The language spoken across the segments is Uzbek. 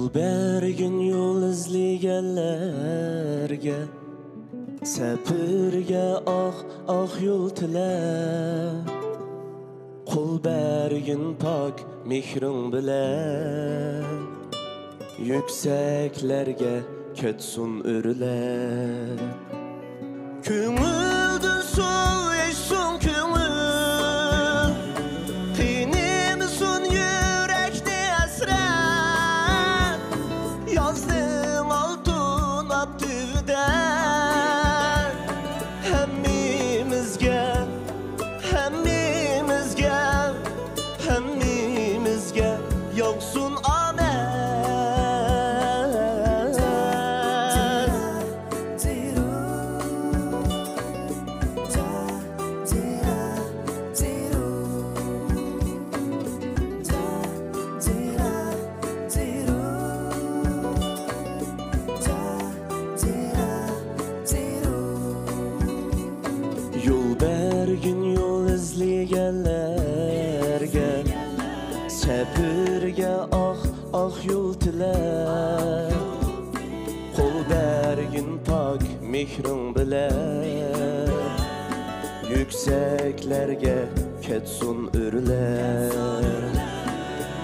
Yol bergin yol izleyenlerge, sepirge ah yol tile. Kul bergin pak mihrin bile, yükseklerge kötsun ürüle. Küngüldün sol eşsun küngül, kıynimsun yürekte esret. Yazdın altın abdüden, hemmimizge, hemmimizge, hemmimizge yoksun amen. Yol bergin yol izleyenlerge, sepirge ah yol tile. Kol bergin pak mihrin bile, yükseklerge ketsun ürle.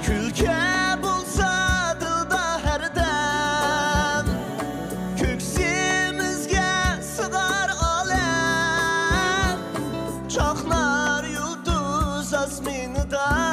Külke bulsa dılda her dem, köksimizge sığar alem. Çaklar yıldız asminida,